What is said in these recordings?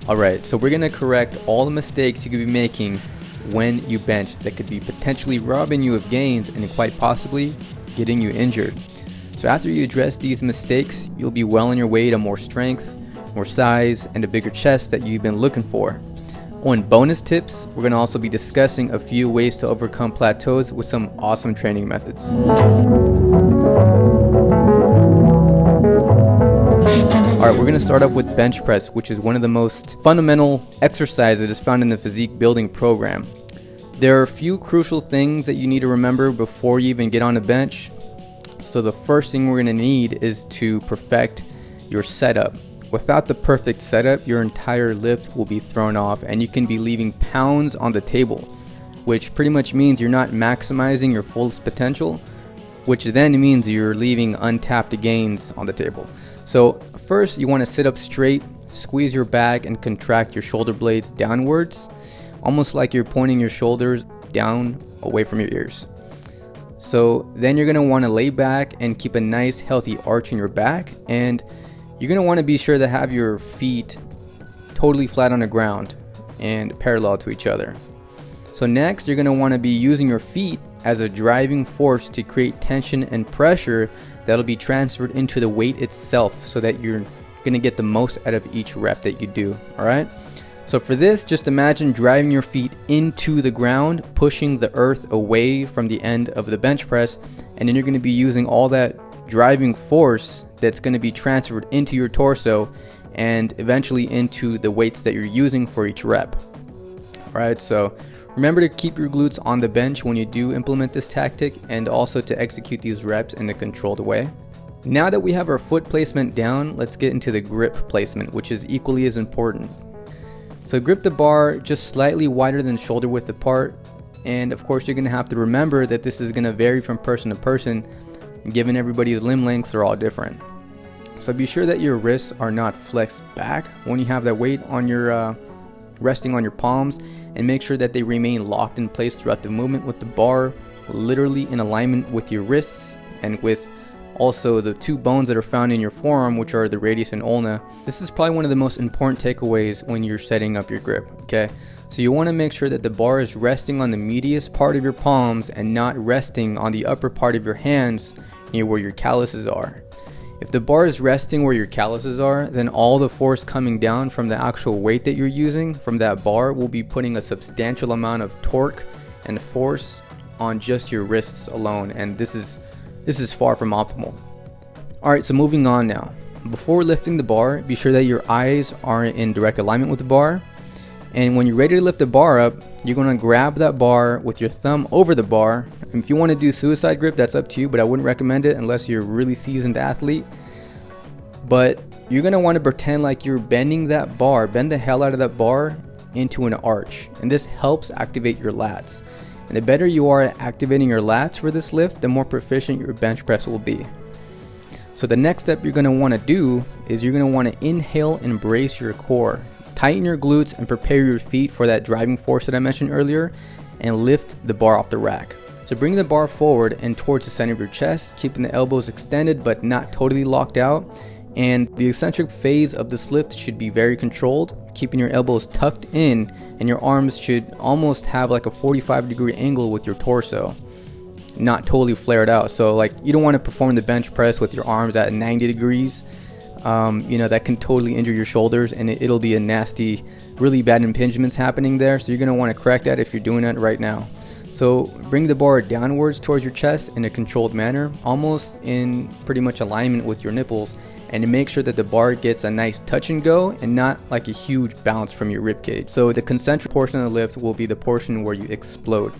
Alright, so we're going to correct all the mistakes you could be making when you bench that could be potentially robbing you of gains and quite possibly getting you injured. So after you address these mistakes, you'll be well on your way to more strength, more size, and a bigger chest that you've been looking for. On bonus tips, we're going to also be discussing a few ways to overcome plateaus with some awesome training methods. Alright, we're going to start off with bench press, which is one of the most fundamental exercises that is found in the physique building program. There are a few crucial things that you need to remember before you even get on the bench. So the first thing we're going to need is to perfect your setup. Without the perfect setup, your entire lift will be thrown off and you can be leaving pounds on the table, which pretty much means you're not maximizing your fullest potential, which then means you're leaving untapped gains on the table. So first, you want to sit up straight, squeeze your back and contract your shoulder blades downwards, almost like you're pointing your shoulders down away from your ears. So then you're going to want to lay back and keep a nice healthy arch in your back, and you're going to want to be sure to have your feet totally flat on the ground and parallel to each other. So next, you're going to want to be using your feet as a driving force to create tension and pressure that'll be transferred into the weight itself so that you're going to get the most out of each rep that you do. All right. So for this, just imagine driving your feet into the ground, pushing the earth away from the end of the bench press, and then you're going to be using all that driving force that's going to be transferred into your torso and eventually into the weights that you're using for each rep. All right, so remember to keep your glutes on the bench when you do implement this tactic, and also to execute these reps in a controlled way. Now that we have our foot placement down, let's get into the grip placement, which is equally as important. So grip the bar just slightly wider than shoulder width apart, and of course you're going to have to remember that this is going to vary from person to person, given everybody's limb lengths are all different. So be sure that your wrists are not flexed back when you have that weight on your resting on your palms, and make sure that they remain locked in place throughout the movement with the bar literally in alignment with your wrists and with also the two bones that are found in your forearm, which are the radius and ulna. This is probably one of the most important takeaways when you're setting up your grip, okay? So you want to make sure that the bar is resting on the medius part of your palms and not resting on the upper part of your hands near where your calluses are. If the bar is resting where your calluses are, then all the force coming down from the actual weight that you're using from that bar will be putting a substantial amount of torque and force on just your wrists alone, and this is far from optimal. Alright, so moving on now. Before lifting the bar, be sure that your eyes are in direct alignment with the bar, and when you're ready to lift the bar up, you're going to grab that bar with your thumb over the bar. And if you want to do suicide grip, that's up to you, but I wouldn't recommend it unless you're a really seasoned athlete. But you're going to want to pretend like you're bending that bar, bend the hell out of that bar into an arch, and this helps activate your lats. And the better you are at activating your lats for this lift, the more proficient your bench press will be. So the next step you're going to want to do is you're going to want to inhale and brace your core. Tighten your glutes and prepare your feet for that driving force that I mentioned earlier, and lift the bar off the rack. So bring the bar forward and towards the center of your chest, keeping the elbows extended but not totally locked out. And the eccentric phase of this lift should be very controlled, keeping your elbows tucked in, and your arms should almost have like a 45-degree angle with your torso, not totally flared out. So like, you don't want to perform the bench press with your arms at 90 degrees. That can totally injure your shoulders, and it'll be a nasty, really bad impingements happening there. So you're going to want to correct that if you're doing that right now. So bring the bar downwards towards your chest in a controlled manner, almost in pretty much alignment with your nipples, and to make sure that the bar gets a nice touch and go and not like a huge bounce from your rib cage. So the concentric portion of the lift will be the portion where you explode.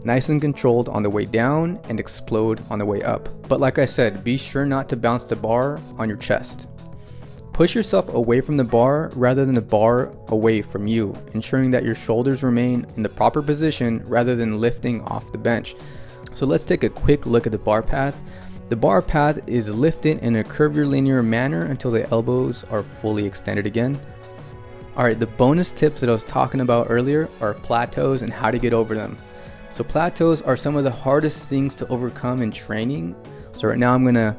Nice and controlled on the way down and explode on the way up. But like I said, be sure not to bounce the bar on your chest. Push yourself away from the bar rather than the bar away from you, ensuring that your shoulders remain in the proper position rather than lifting off the bench. So let's take a quick look at the bar path. The bar path is lifted in a curvilinear manner until the elbows are fully extended again. Alright, the bonus tips that I was talking about earlier are plateaus and how to get over them. So plateaus are some of the hardest things to overcome in training. So right now I'm going to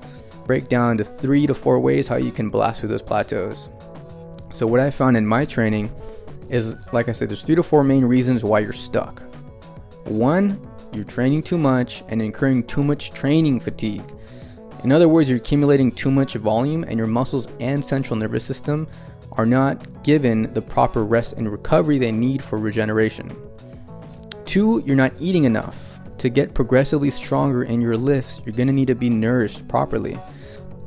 break down the 3 to 4 ways how you can blast through those plateaus. So what I found in my training is, like I said, there's 3 to 4 main reasons why you're stuck. 1, you're training too much and incurring too much training fatigue. In other words, you're accumulating too much volume and your muscles and central nervous system are not given the proper rest and recovery they need for regeneration. 2, you're not eating enough. To get progressively stronger in your lifts, you're going to need to be nourished properly.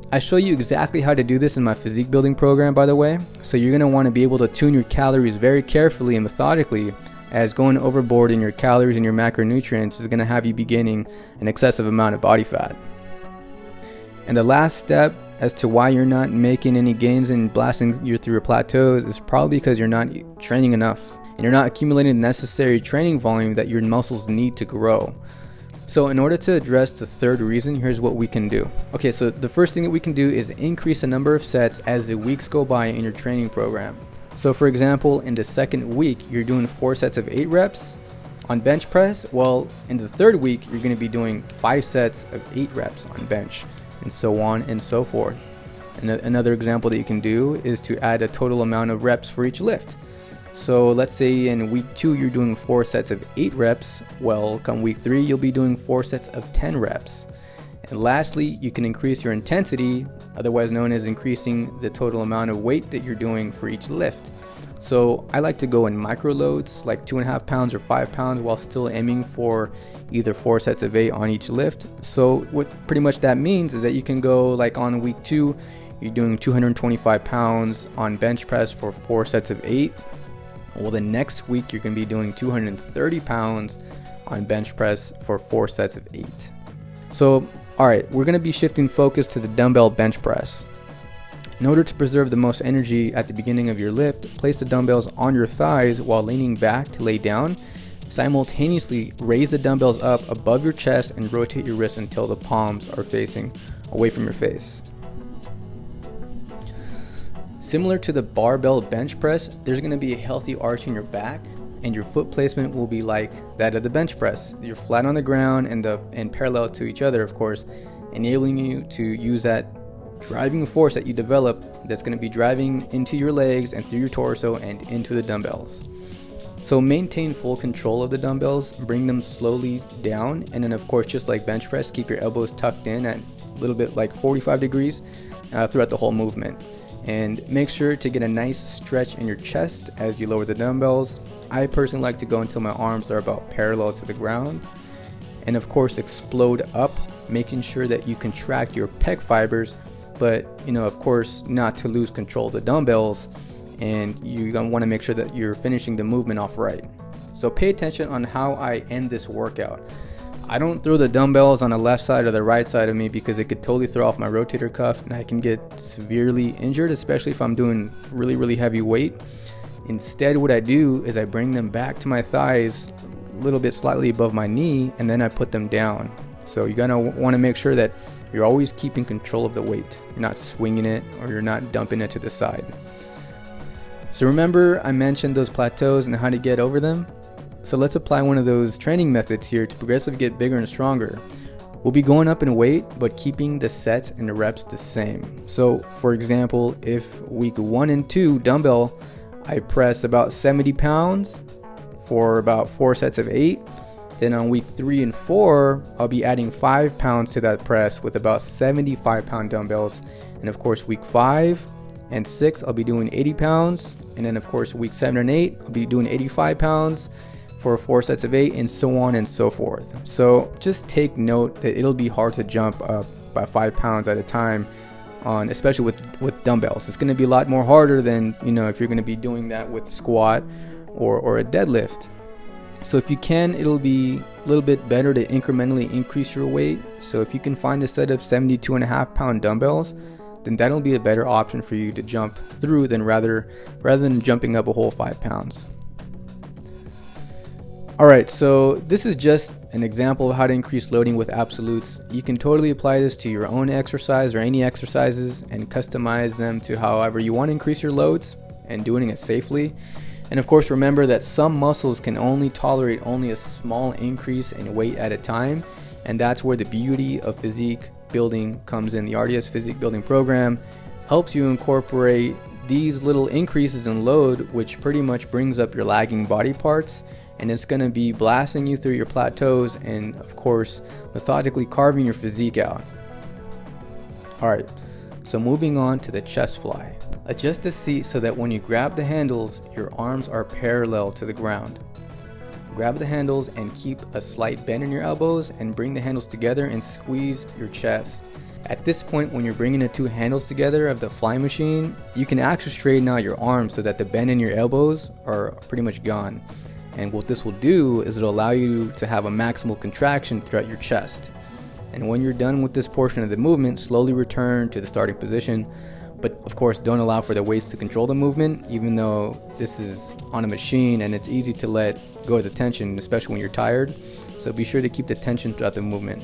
I show you exactly how to do this in my physique building program, by the way, so you're going to want to be able to tune your calories very carefully and methodically, as going overboard in your calories and your macronutrients is going to have you be gaining an excessive amount of body fat. And the last step as to why you're not making any gains and blasting through your plateaus is probably because you're not training enough and you're not accumulating the necessary training volume that your muscles need to grow. So in order to address the third reason, here's what we can do. Okay, so the first thing that we can do is increase the number of sets as the weeks go by in your training program. So for example, in the second week, you're doing 4 sets of 8 reps on bench press. Well, in the third week, you're going to be doing 5 sets of 8 reps on bench, and so on and so forth. And another example that you can do is to add a total amount of reps for each lift. So let's say in week 2 you're doing 4 sets of 8 reps. Well, come week 3 you'll be doing 4 sets of 10 reps. And lastly, you can increase your intensity, otherwise known as increasing the total amount of weight that you're doing for each lift. So I like to go in micro loads, like 2.5 pounds or 5 pounds, while still aiming for either 4 sets of 8 on each lift. So what pretty much that means is that you can go like on week 2, you're doing 225 pounds on bench press for 4 sets of 8. Well, the next week you're going to be doing 230 pounds on bench press for 4 sets of 8. So, alright, we're going to be shifting focus to the dumbbell bench press. In order to preserve the most energy at the beginning of your lift, place the dumbbells on your thighs while leaning back to lay down. Simultaneously, raise the dumbbells up above your chest and rotate your wrists until the palms are facing away from your face. Similar to the barbell bench press, there's going to be a healthy arch in your back, and your foot placement will be like that of the bench press. You're flat on the ground and parallel to each other, of course, enabling you to use that driving force that you develop that's going to be driving into your legs and through your torso and into the dumbbells. So maintain full control of the dumbbells, bring them slowly down, and then of course, just like bench press, keep your elbows tucked in at a little bit like 45 degrees throughout the whole movement. And make sure to get a nice stretch in your chest as you lower the dumbbells. I personally like to go until my arms are about parallel to the ground. And of course, explode up, making sure that you contract your pec fibers, but of course, not to lose control of the dumbbells. And you're gonna want to make sure that you're finishing the movement off right. So pay attention on how I end this workout. I don't throw the dumbbells on the left side or the right side of me because it could totally throw off my rotator cuff and I can get severely injured, especially if I'm doing really, really heavy weight. Instead, what I do is I bring them back to my thighs a little bit slightly above my knee, and then I put them down. So you're gonna want to make sure that you're always keeping control of the weight. You're not swinging it or you're not dumping it to the side. So remember I mentioned those plateaus and how to get over them? So let's apply one of those training methods here to progressively get bigger and stronger. We'll be going up in weight, but keeping the sets and the reps the same. So for example, if week 1 and 2 dumbbell, I press about 70 pounds for about 4 sets of 8. Then on week 3 and 4, I'll be adding 5 pounds to that press with about 75 pound dumbbells. And of course, week 5 and 6, I'll be doing 80 pounds. And then of course, week 7 and 8, I'll be doing 85 pounds for 4 sets of 8, and so on and so forth. So just take note that it'll be hard to jump up by 5 pounds at a time, especially with dumbbells. It's going to be a lot more harder than if you're going to be doing that with squat or a deadlift. So if you can, it'll be a little bit better to incrementally increase your weight. So if you can find a set of 72.5 pound dumbbells, then that'll be a better option for you to jump through rather than jumping up a whole 5 pounds. Alright, so this is just an example of how to increase loading with absolutes. You can totally apply this to your own exercise or any exercises and customize them to however you want to increase your loads and doing it safely. And of course, remember that some muscles can only tolerate only a small increase in weight at a time, and that's where the beauty of physique building comes in. The RDS Physique Building Program helps you incorporate these little increases in load, which pretty much brings up your lagging body parts, and it's going to be blasting you through your plateaus and of course methodically carving your physique out. Alright, so moving on to the chest fly. Adjust the seat so that when you grab the handles, your arms are parallel to the ground. Grab the handles and keep a slight bend in your elbows and bring the handles together and squeeze your chest. At this point, when you're bringing the two handles together of the fly machine, you can actually straighten out your arms so that the bend in your elbows are pretty much gone. And what this will do is it'll allow you to have a maximal contraction throughout your chest. And when you're done with this portion of the movement, slowly return to the starting position. But of course, don't allow for the weights to control the movement, even though this is on a machine and it's easy to let go of the tension, especially when you're tired. So be sure to keep the tension throughout the movement.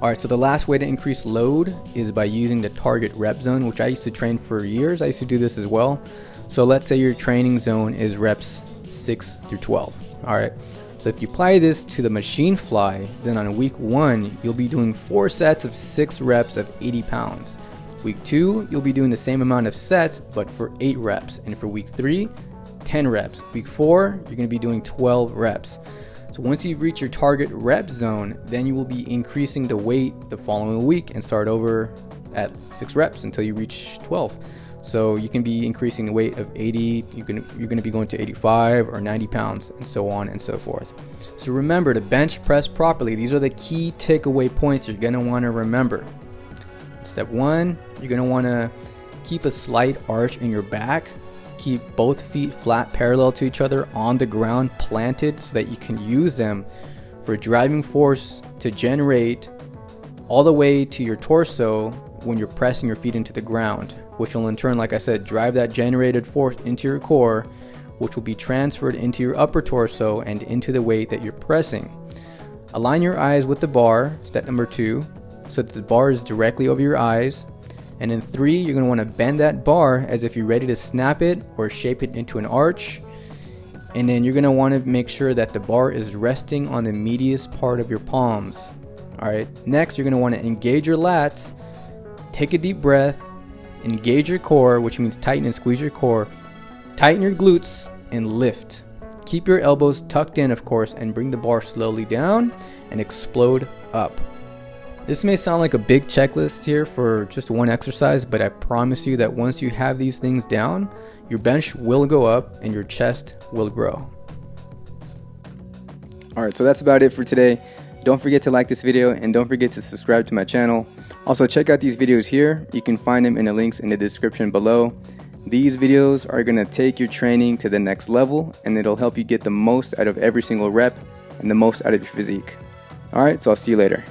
Alright, so the last way to increase load is by using the target rep zone, which I used to train for years. I used to do this as well. So let's say your training zone is reps 6 through 12. Alright, so if you apply this to the machine fly, then on week 1, you'll be doing 4 sets of 6 reps of 80 pounds. Week 2, you'll be doing the same amount of sets, but for 8 reps. And for week 3, 10 reps. Week 4, you're going to be doing 12 reps. So once you've reached your target rep zone, then you will be increasing the weight the following week and start over at 6 reps until you reach 12. So you can be increasing the weight of 80, you're going to be going to 85 or 90 pounds and so on and so forth. So remember to bench press properly. These are the key takeaway points you're going to want to remember. Step 1, you're going to want to keep a slight arch in your back. Keep both feet flat parallel to each other on the ground, planted, so that you can use them for driving force to generate all the way to your torso when you're pressing your feet into the ground, which will in turn, like I said, drive that generated force into your core, which will be transferred into your upper torso and into the weight that you're pressing. Align your eyes with the bar, step number 2, so that the bar is directly over your eyes. And in 3, you're going to want to bend that bar as if you're ready to snap it or shape it into an arch. And then you're going to want to make sure that the bar is resting on the medius part of your palms. Alright, next you're going to want to engage your lats, take a deep breath, engage your core, which means tighten and squeeze your core, tighten your glutes, and lift. Keep your elbows tucked in, of course, and bring the bar slowly down and explode up. This may sound like a big checklist here for just one exercise, but I promise you that once you have these things down, your bench will go up and your chest will grow. Alright, so that's about it for today. Don't forget to like this video and don't forget to subscribe to my channel. Also, check out these videos here. You can find them in the links in the description below. These videos are going to take your training to the next level, and it'll help you get the most out of every single rep and the most out of your physique. Alright, so I'll see you later.